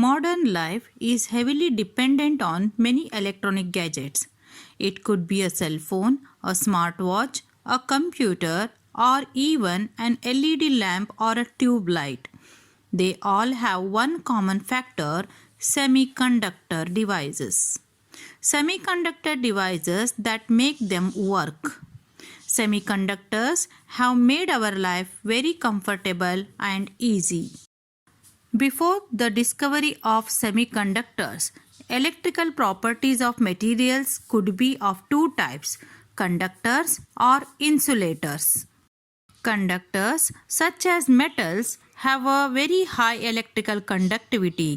Modern life is heavily dependent on many electronic gadgets. It could be a cell phone, a smartwatch, a computer, or even an LED lamp or a tube light. They all have one common factor: semiconductor devices. Semiconductor devices that make them work. Semiconductors have made our life very comfortable and easy. Before the discovery of semiconductors, electrical properties of materials could be of two types: conductors or insulators. Conductors, such as metals, have a very high electrical conductivity.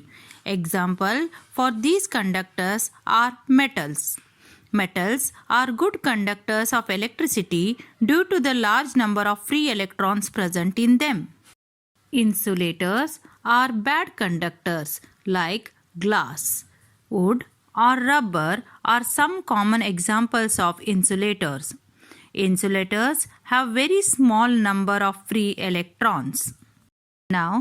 Example for these conductors are metals. Metals are good conductors of electricity due to the large number of free electrons present in them. Insulators are bad conductors like glass. Wood or rubber are some common examples of insulators. Insulators have very small number of free electrons. Now,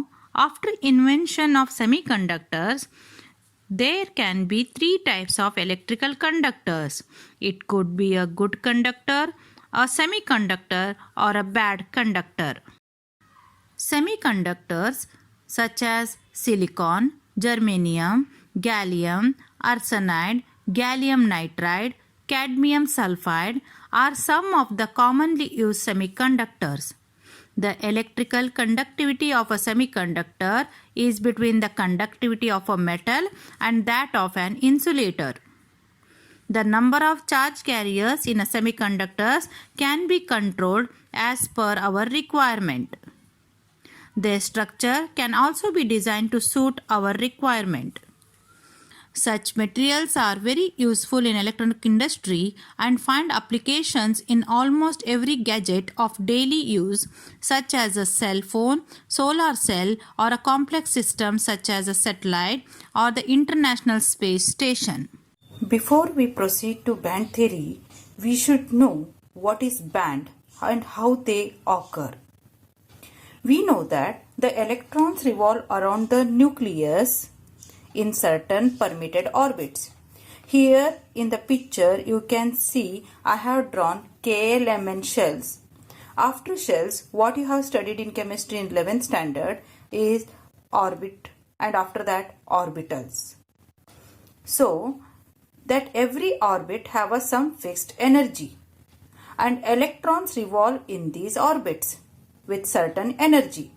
after invention of semiconductors, there can be three types of electrical conductors. It could be a good conductor, a semiconductor, or a bad conductor. Semiconductors such as silicon, germanium, gallium, arsenide, gallium nitride, cadmium sulfide are some of the commonly used semiconductors. The electrical conductivity of a semiconductor is between the conductivity of a metal and that of an insulator. The number of charge carriers in a semiconductors can be controlled as per our requirement. Their structure can also be designed to suit our requirement. Such materials are very useful in electronic industry and find applications in almost every gadget of daily use, such as a cell phone, solar cell, or a complex system such as a satellite or the International Space Station. Before we proceed to band theory, we should know what is band and how they occur. We know that the electrons revolve around the nucleus in certain permitted orbits. Here in the picture you can see I have drawn KLMN shells. After shells, what you have studied in chemistry in 11th standard is orbit, and after that orbitals. So that every orbit have some fixed energy, and electrons revolve in these orbits with certain energy.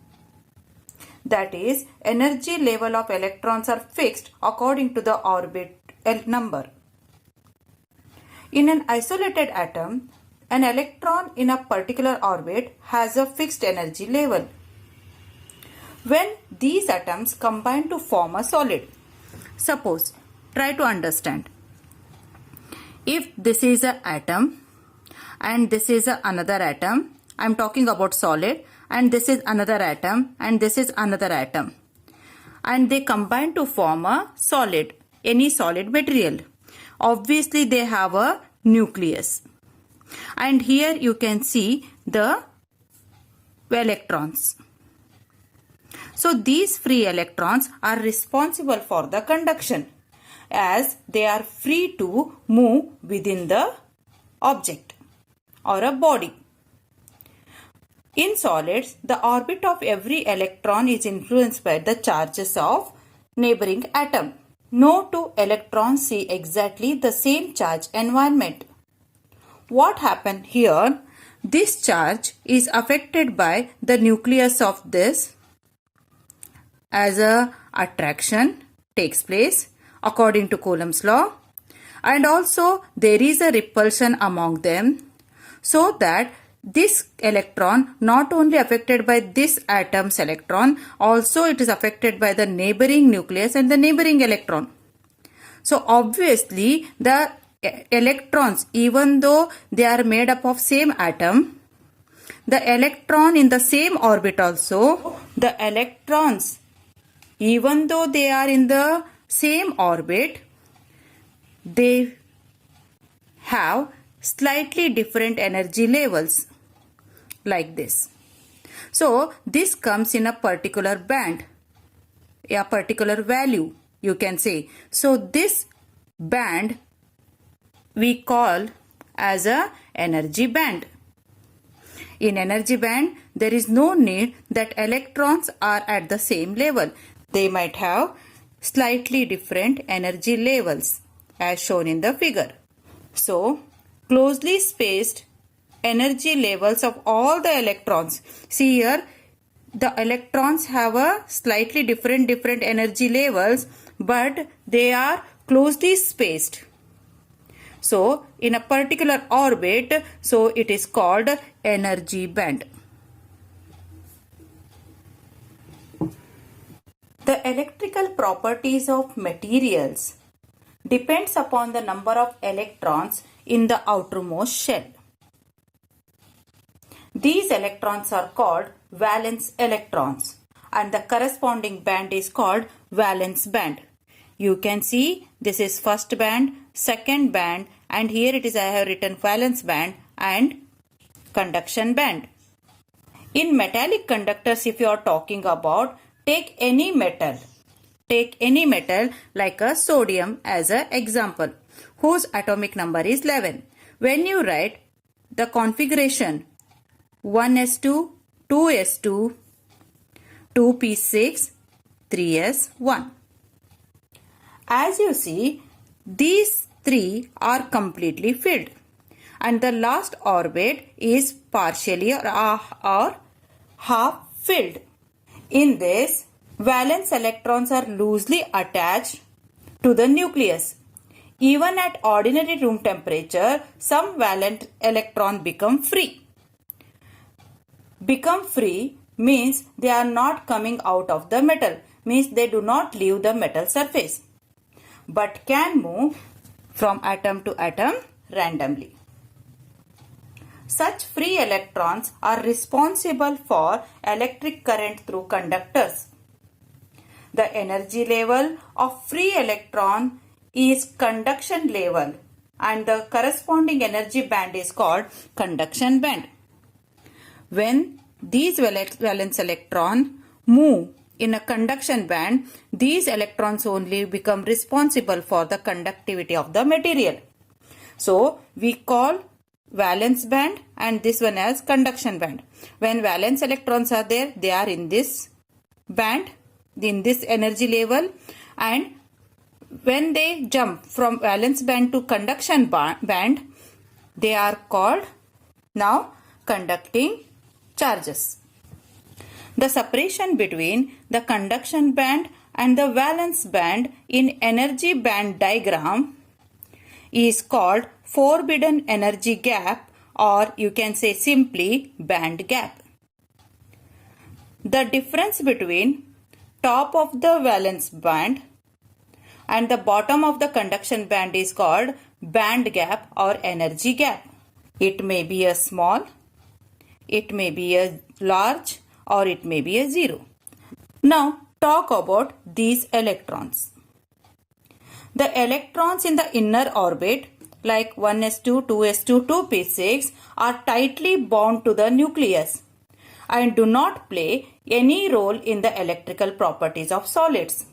That is, energy level of electrons are fixed according to the orbit number. In an isolated atom, an electron in a particular orbit has a fixed energy level. When these atoms combine to form a solid, suppose, try to understand. If this is an atom and this is another atom, I am talking about solid, and this is another atom and this is another atom, and they combine to form a solid, any solid material. Obviously they have a nucleus, and here you can see the electrons. So these free electrons are responsible for the conduction, as they are free to move within the object or a body. In solids, the orbit of every electron is influenced by the charges of neighboring atom. No two electrons see exactly the same charge environment. What happened here? This charge is affected by the nucleus of this, as a attraction takes place according to Coulomb's law, and also there is a repulsion among them, so that this electron not only affected by this atom's electron, also it is affected by the neighboring nucleus and the neighboring electron. So obviously the electrons, even though they are made up of same atom, the electron in the same orbit also, the electrons, even though they are in the same orbit, they have slightly different energy levels, like this. So this comes in a particular band. a particular value, you can say. So this band we call as a energy band. In energy band, there is no need that electrons are at the same level. They might have slightly different energy levels as shown in the figure. So, closely spaced energy levels of all the electrons. See here, the electrons have a slightly different energy levels, but they are closely spaced. So, in a particular orbit, so it is called energy band. The electrical properties of materials depends upon the number of electrons in the outermost shell. These electrons are called valence electrons and the corresponding band is called valence band. You can see this is first band, second band, and here it is I have written valence band and conduction band. In metallic conductors, if you are talking about, take any metal like a sodium as an example, whose atomic number is 11. When you write the configuration 1s2, 2s2, 2p6, 3s1. As you see, these three are completely filled and the last orbit is partially or half filled. In this, valence electrons are loosely attached to the nucleus. Even at ordinary room temperature, some valence electrons become free. Become free means they are not coming out of the metal, means they do not leave the metal surface, but can move from atom to atom randomly. Such free electrons are responsible for electric current through conductors. The energy level of free electron is conduction level and the corresponding energy band is called conduction band. When these valence electrons move in a conduction band, these electrons only become responsible for the conductivity of the material. So, we call valence band and this one as conduction band. When valence electrons are there, they are in this band, in this energy level, and when they jump from valence band to conduction band, they are called now conducting charges. The separation between the conduction band and the valence band in energy band diagram is called forbidden energy gap, or you can say simply band gap. The difference between top of the valence band and the bottom of the conduction band is called band gap or energy gap. It may be a small, it may be a large, or it may be a zero. Now talk about these electrons. The electrons in the inner orbit like 1s2, 2s2, 2p6 are tightly bound to the nucleus and do not play any role in the electrical properties of solids.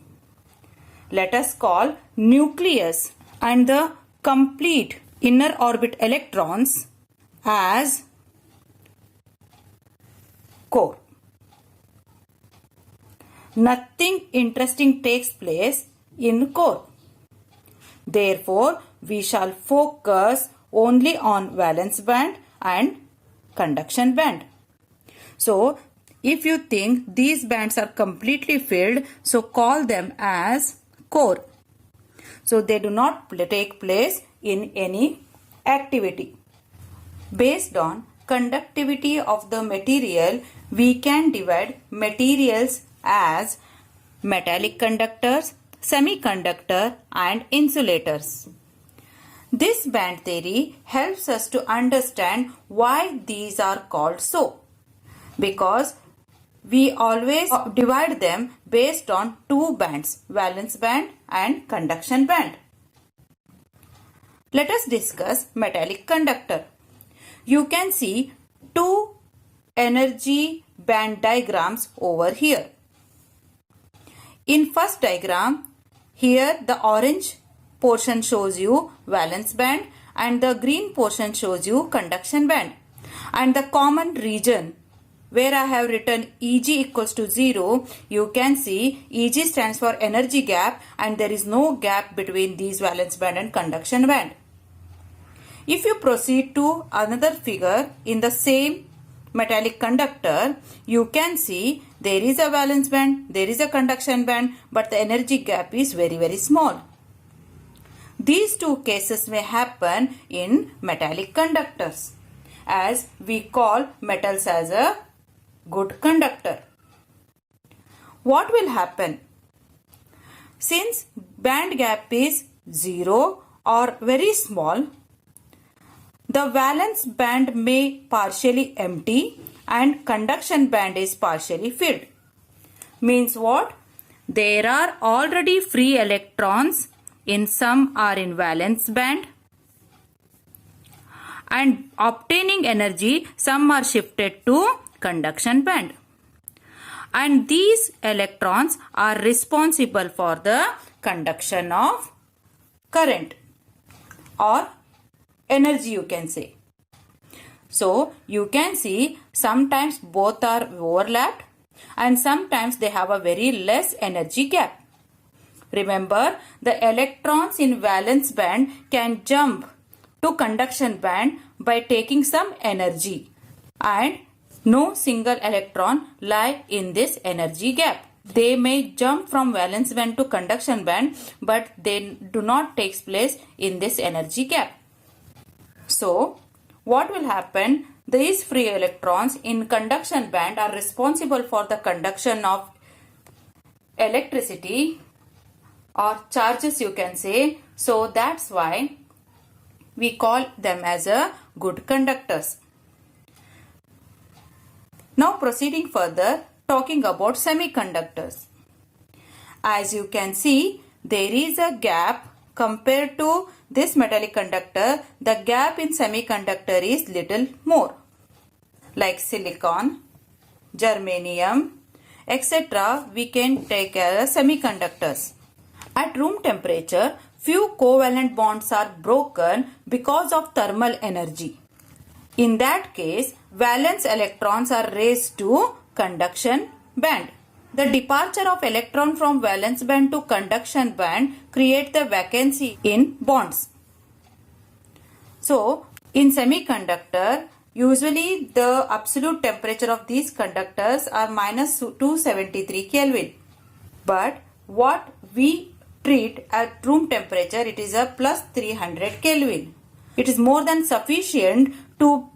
Let us call nucleus and the complete inner orbit electrons as core. Nothing interesting takes place in core. Therefore, we shall focus only on valence band and conduction band. So, if you think these bands are completely filled, so call them as core. So, they do not take place in any activity. Based on conductivity of the material, we can divide materials as metallic conductors, semiconductor and insulators. This band theory helps us to understand why these are called so, because we always divide them based on two bands, valence band and conduction band. Let us discuss metallic conductor. You can see two energy band diagrams over here. In first diagram, here the orange portion shows you valence band and the green portion shows you conduction band. And the common region where I have written Eg equals to 0, you can see Eg stands for energy gap and there is no gap between these valence band and conduction band. If you proceed to another figure in the same metallic conductor, you can see there is a valence band, there is a conduction band, but the energy gap is very small. These two cases may happen in metallic conductors, as we call metals as a good conductor. What will happen? Since band gap is 0 or very small, the valence band may partially empty and conduction band is partially filled. Means what? There are already free electrons, in some are in valence band, and obtaining energy, some are shifted to conduction band. And these electrons are responsible for the conduction of current or energy, you can say. So you can see sometimes both are overlapped and sometimes they have a very less energy gap. Remember, the electrons in valence band can jump to conduction band by taking some energy, and no single electron lie in this energy gap. They may jump from valence band to conduction band, but they do not take place in this energy gap. So, what will happen? These free electrons in conduction band are responsible for the conduction of electricity or charges, you can say. So, that's why we call them as a good conductors. Now proceeding further, talking about semiconductors. As you can see, there is a gap compared to this metallic conductor. The gap in semiconductor is little more. Like silicon, germanium, etc. we can take as semiconductors. At room temperature, few covalent bonds are broken because of thermal energy. In that case, valence electrons are raised to conduction band. The departure of electron from valence band to conduction band create the vacancy in bonds. So, in semiconductor, usually the absolute temperature of these conductors are minus 273 Kelvin. But what we treat at room temperature, it is a plus 300 Kelvin. It is more than sufficient to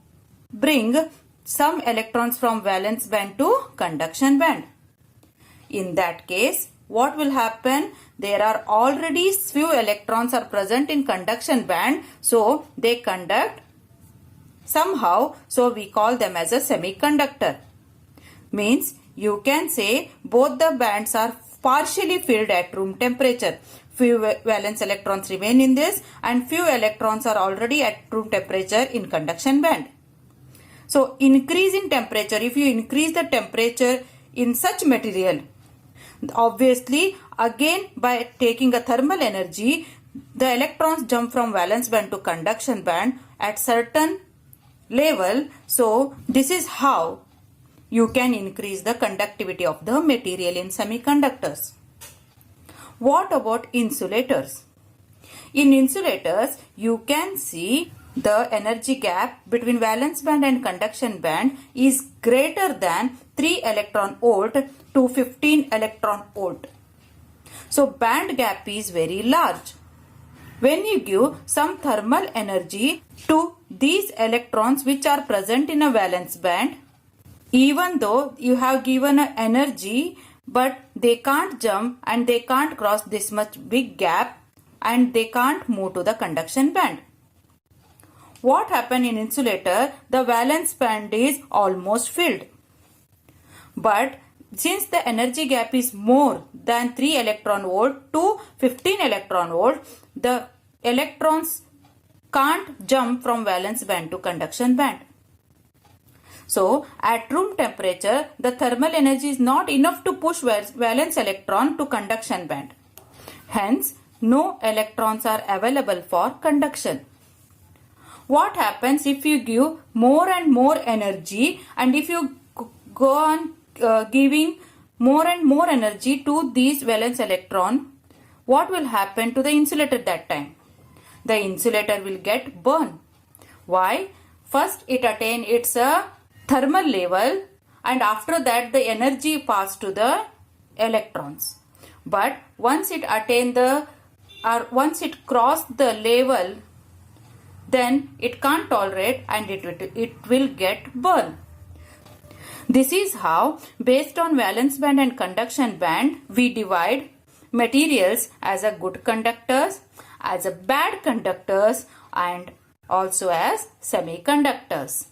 bring some electrons from valence band to conduction band. In that case, what will happen? There are already few electrons are present in conduction band, so they conduct somehow, so we call them as a semiconductor. Means you can say both the bands are partially filled at room temperature. Few valence electrons remain in this and few electrons are already at room temperature in conduction band. So increase in temperature, if you increase the temperature in such material, obviously again by taking a thermal energy, the electrons jump from valence band to conduction band at certain level. So this is how you can increase the conductivity of the material in semiconductors. What about insulators? In insulators, you can see the energy gap between valence band and conduction band is greater than 3 electron volt to 15 electron volt. So band gap is very large. When you give some thermal energy to these electrons which are present in a valence band, even though you have given an energy, but they can't jump and they can't cross this much big gap and they can't move to the conduction band. What happens in insulator? The valence band is almost filled. But since the energy gap is more than 3 electron volt to 15 electron volt, the electrons can't jump from valence band to conduction band. So, at room temperature, the thermal energy is not enough to push valence electron to conduction band. Hence, no electrons are available for conduction. What happens if you give more and more energy, and if you go on giving more and more energy to these valence electron, what will happen to the insulator that time? The insulator will get burned. Why? First it attain its thermal level, and after that the energy pass to the electrons. But once it cross the level, then it can't tolerate and it will get burned. This is how, based on valence band and conduction band, we divide materials as a good conductors, as a bad conductors, and also as semiconductors.